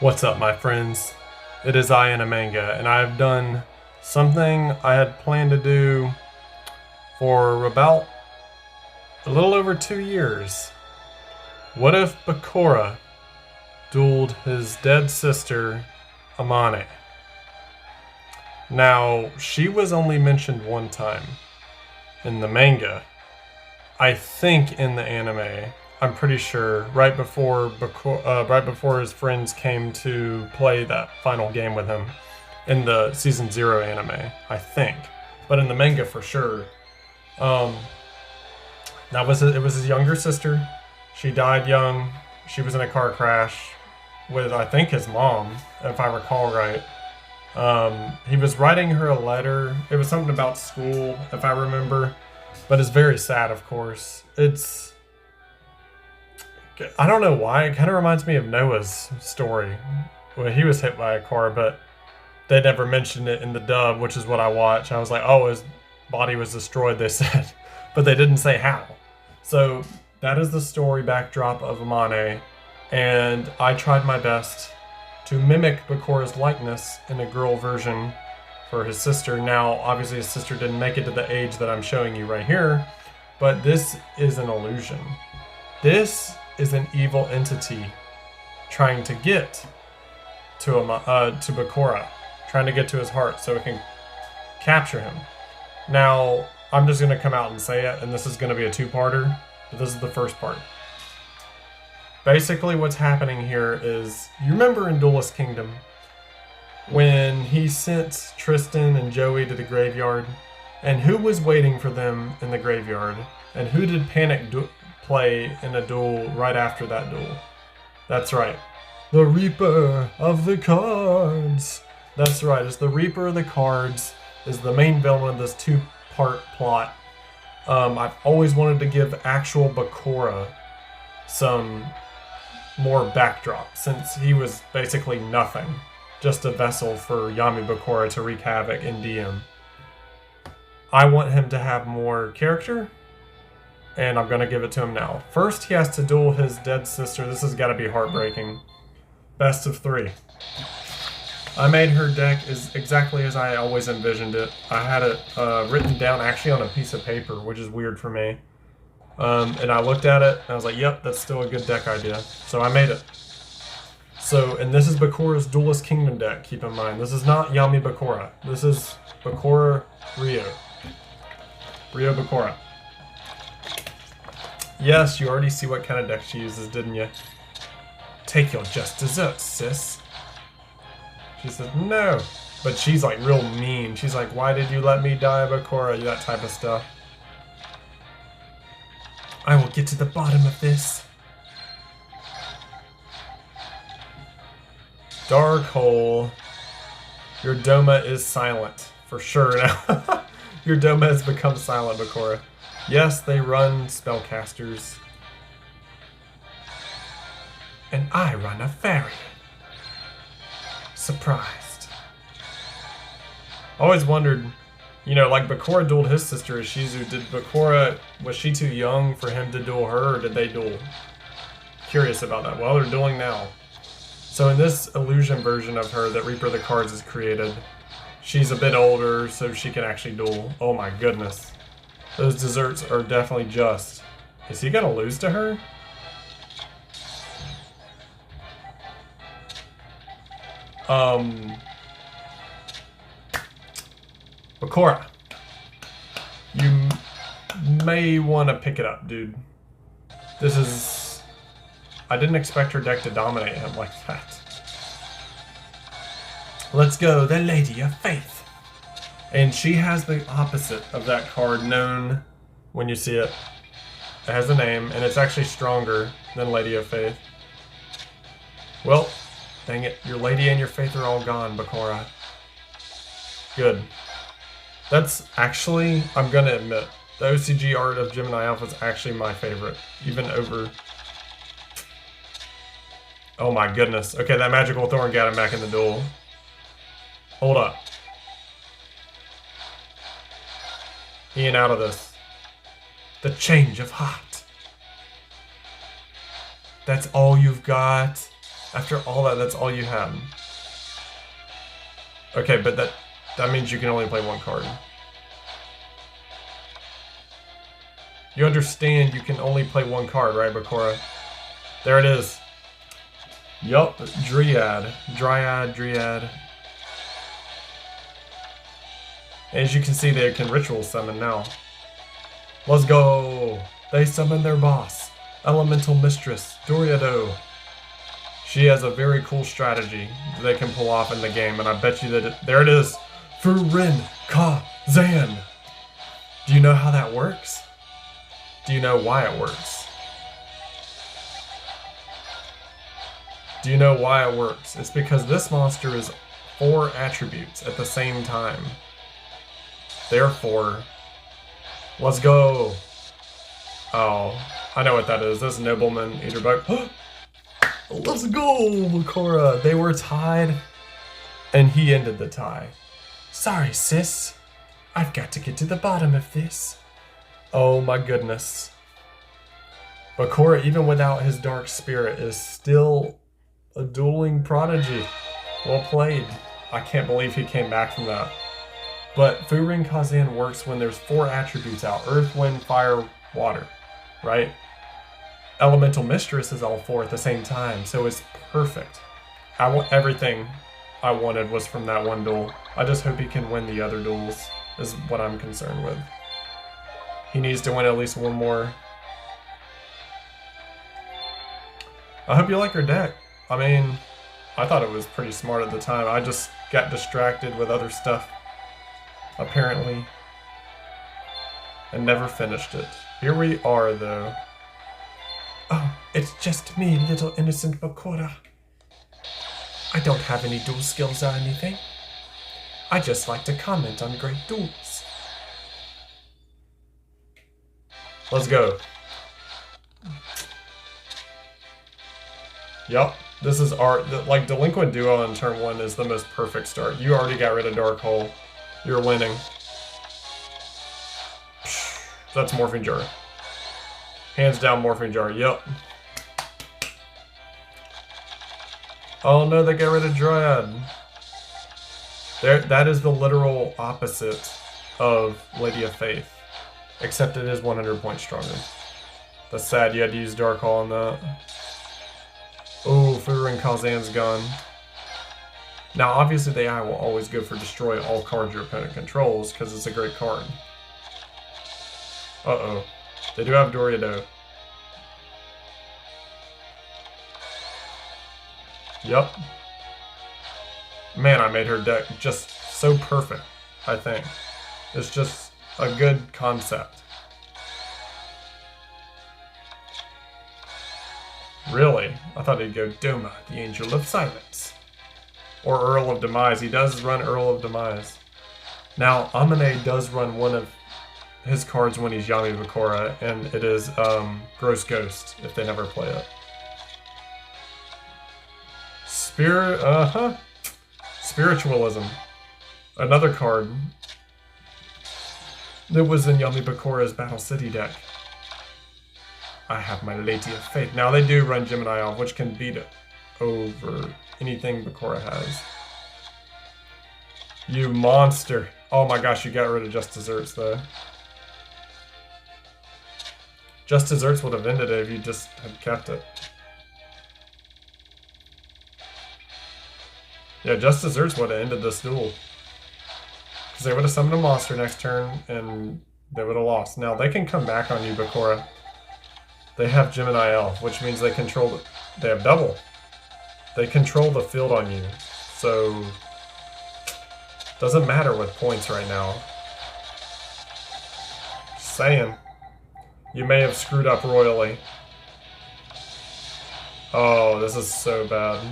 What's up, my friends? It is I in a manga, and I've done something I had planned to do for about a little over 2 years. What if Bakura dueled his dead sister, Amane? Now, she was only mentioned one time in the manga. I think in the anime, I'm pretty sure, right before his friends came to play that final game with him in the season 0 anime, I think. But in the manga, for sure. Um, it was his younger sister. She died young. She was in a car crash with, I think, his mom, if I recall right. He was writing her a letter. It was something about school, if I remember. But it's very sad, of course. I don't know why. It kind of reminds me of Noah's story. Well, he was hit by a car, but they never mentioned it in the dub, which is what I watched. I was like, oh, his body was destroyed, they said. But they didn't say how. So that is the story backdrop of Amane. And I tried my best to mimic Bakura's likeness in a girl version for his sister. Now, obviously his sister didn't make it to the age that I'm showing you right here, but this is an illusion. This is an evil entity trying to get to Bakura, trying to get to his heart so it can capture him. Now, I'm just going to come out and say it, and this is going to be a two-parter, but this is the first part. Basically, what's happening here is, you remember in Duelist Kingdom, when he sent Tristan and Joey to the graveyard, and who was waiting for them in the graveyard, and who did Panic play in a duel right after that duel? That's right, the Reaper of the Cards. That's right, it's the Reaper of the Cards is the main villain of this two-part plot. I've always wanted to give actual Bakura some more backdrop, since he was basically nothing. Just a vessel for Yami Bakura to wreak havoc in DM. I want him to have more character, and I'm going to give it to him now. First, he has to duel his dead sister. This has got to be heartbreaking. Best of 3. I made her deck exactly as I always envisioned it. I had it written down actually on a piece of paper, which is weird for me. And I looked at it, and I was like, yep, that's still a good deck idea. So I made it. So, and this is Bakura's Duelist Kingdom deck, keep in mind. This is not Yami Bakura. This is Bakura Ryo. Ryo Bakura. Yes, you already see what kind of deck she uses, didn't you? Take your just desserts, sis. She says, no. But she's like real mean. She's like, why did you let me die, Bakura? That type of stuff. I will get to the bottom of this. Dark Hole. Your Doma is silent. For sure now. Your Doma has become silent, Bakura. Yes, they run spellcasters. And I run a fairy. Surprised. Always wondered, you know, like Bakura dueled his sister Ishizu. Was she too young for him to duel her, or did they duel? Curious about that. Well, they're dueling now. So in this illusion version of her that Reaper of the Cards has created, she's a bit older, so she can actually duel. Oh my goodness. Those desserts are definitely just. Is he gonna lose to her? Bakura. You may want to pick it up, dude. This is... I didn't expect her deck to dominate him like that. Let's go, the Lady of Faith. And she has the opposite of that card known when you see it. It has a name, and it's actually stronger than Lady of Faith. Well, dang it. Your Lady and your Faith are all gone, Bakura. Good. That's actually, I'm going to admit, the OCG art of Gemini Alpha is actually my favorite. Even over... Oh my goodness. Okay, that Magical Thorn got him back in the duel. Hold up. He ain't out of this. The change of heart. That's all you've got? After all that, that's all you had. Okay, but that means you can only play one card. You understand you can only play one card, right, Bakura? There it is. Yup, Dryad. Dryad. As you can see, they can ritual summon now. Let's go! They summon their boss, Elemental Mistress, Dueled. She has a very cool strategy that they can pull off in the game, and I bet you that there it is! Furin Ka Zan! Do you know how that works? Do you know why it works? Do you know why it works? It's because this monster is 4 attributes at the same time. Therefore, let's go. Oh, I know what that is. This nobleman eater bug. Let's go, Bakura. They were tied, and he ended the tie. Sorry, sis. I've got to get to the bottom of this. Oh my goodness. Bakura, even without his dark spirit, is still a dueling prodigy. Well played. I can't believe he came back from that. But Furin Kazan works when there's 4 attributes out. Earth, Wind, Fire, Water. Right? Elemental Mistress is all 4 at the same time, so it's perfect. Everything I wanted was from that one duel. I just hope he can win the other duels, is what I'm concerned with. He needs to win at least one more. I hope you like her deck. I mean, I thought it was pretty smart at the time. I just got distracted with other stuff, apparently, and never finished it. Here we are, though. Oh, it's just me, little innocent Bakura. I don't have any duel skills or anything. I just like to comment on great duels. Let's go. Yup, this is like Delinquent Duo in turn 1 is the most perfect start. You already got rid of Dark Hole. You're winning. That's Morphing Jar. Hands down Morphing Jar, yup. Oh no, they got rid of Dryad. That is the literal opposite of Lady of Faith. Except it is 100 points stronger. That's sad, you had to use Dark Hole on that. Oh, Furin Kazan's gone. Now, obviously, the AI will always go for destroy all cards your opponent controls, because it's a great card. Uh-oh. They do have Doriado. Yup. Man, I made her deck just so perfect, I think. It's just a good concept. Really? I thought he'd go Doma, the Angel of Silence. Or Earl of Demise. He does run Earl of Demise. Now, Amane does run one of his cards when he's Yami Bakura, and it is Gross Ghost, if they never play it. Spiritualism. Another card that was in Yami Bakura's Battle City deck. I have my Lady of Faith. Now they do run Gemini off, which can beat it over anything Bakura has. You monster. Oh my gosh, you got rid of Just Desserts though. Just Desserts would have ended it if you just had kept it. Yeah, Just Desserts would have ended this duel. Because they would have summoned a monster next turn and they would have lost. Now they can come back on you, Bakura. They have Gemini Elf, which means they control it. They have double. They control the field on you. So, doesn't matter with points right now. Just saying. You may have screwed up royally. Oh, this is so bad.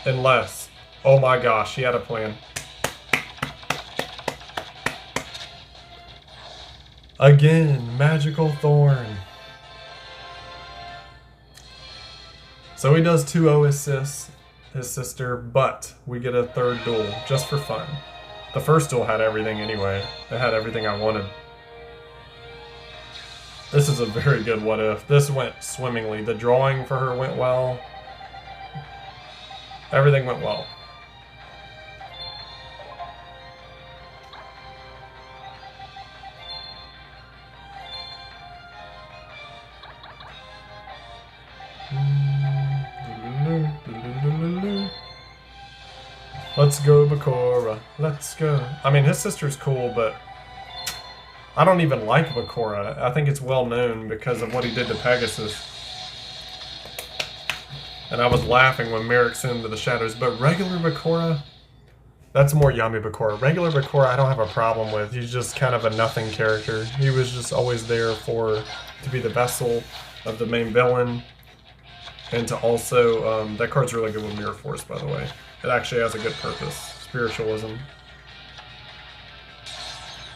Unless, oh my gosh, he had a plan. Again, Magical Thorn. So he does 2-0 assists, his sister, but we get a third duel, just for fun. The first duel had everything anyway. It had everything I wanted. This is a very good what if. This went swimmingly. The drawing for her went well. Everything went well. Let's go, Bakura. Let's go. I mean, his sister's cool, but I don't even like Bakura. I think it's well known because of what he did to Pegasus. And I was laughing when Merrick sent him to the shadows. But regular Bakura, that's more Yami Bakura. Regular Bakura, I don't have a problem with. He's just kind of a nothing character. He was just always there to be the vessel of the main villain. And to also, that card's really good with Mirror Force, by the way. It actually has a good purpose. Spiritualism.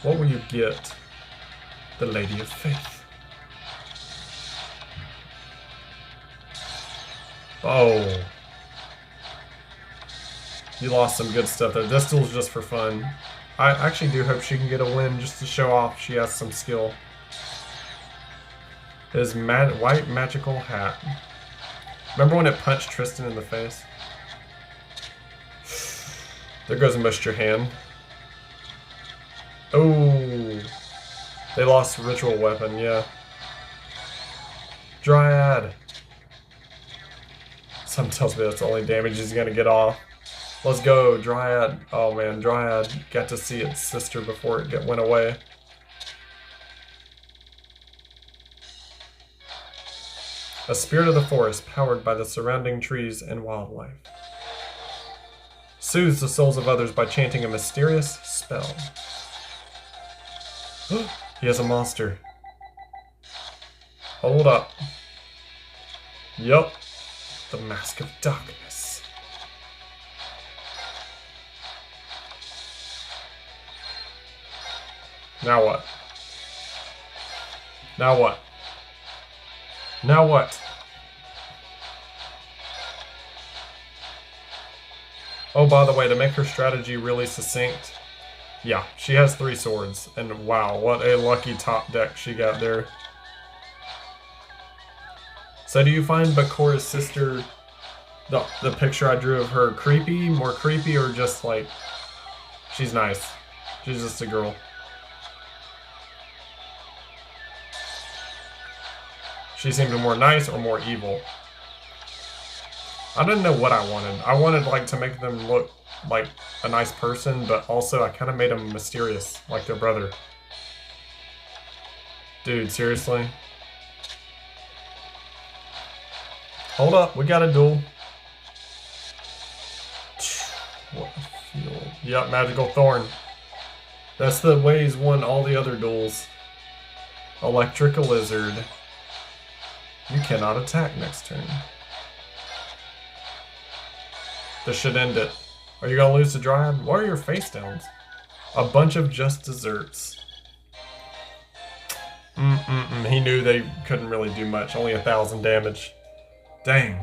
What will you get? The Lady of Faith. Oh. You lost some good stuff there. This duel's just for fun. I actually do hope she can get a win just to show off she has some skill. His white magical hat. Remember when it punched Tristan in the face? There goes Mr. Hand. Oh. They lost Ritual Weapon, yeah. Dryad. Something tells me that's the only damage he's gonna get off. Let's go, Dryad. Oh man, Dryad got to see its sister before it went away. A spirit of the forest powered by the surrounding trees and wildlife. Soothes the souls of others by chanting a mysterious spell. He has a monster. Hold up. Yup. The Mask of Darkness. Now what? Now what? Now what? Oh, by the way, to make her strategy really succinct, yeah, she has 3 swords, and wow, what a lucky top deck she got there. So do you find Bakura's sister, the picture I drew of her, creepy, more creepy, or just like, she's nice? She's just a girl. She seemed more nice or more evil. I didn't know what I wanted. I wanted like to make them look like a nice person, but also I kind of made them mysterious, like their brother. Dude, seriously? Hold up, we got a duel. What a field. Yep, Magical Thorn. That's the way he's won all the other duels. Electric Lizard. You cannot attack next turn. This should end it. Are you gonna lose to Dryad? What are your face downs? A bunch of just desserts. He knew they couldn't really do much. Only 1,000 damage. Dang.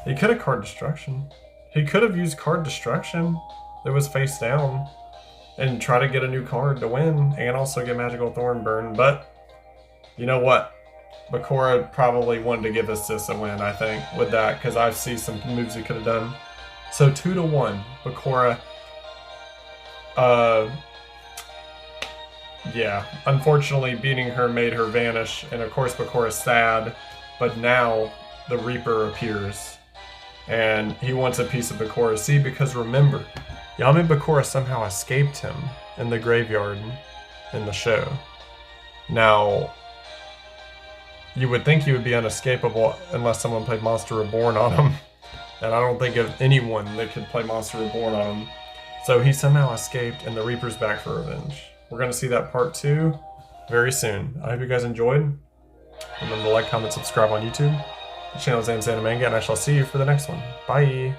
He could have card destruction. He could have used card destruction that was face down and try to get a new card to win and also get Magical Thorn burn. But you know what? Bakura probably wanted to give his sis a win, I think, with that, because I see some moves he could have done. So 2-1, Bakura. Yeah, unfortunately beating her made her vanish, and of course Bakura's sad, but now the Reaper appears, and he wants a piece of Bakura. See, because remember, Yami Bakura somehow escaped him in the graveyard in the show. Now, you would think he would be unescapable unless someone played Monster Reborn on him. And I don't think of anyone that could play Monster Reborn on him. So he somehow escaped and the Reaper's back for revenge. We're going to see that part 2 very soon. I hope you guys enjoyed. Remember to like, comment, subscribe on YouTube. The channel is Anime, and I shall see you for the next one. Bye!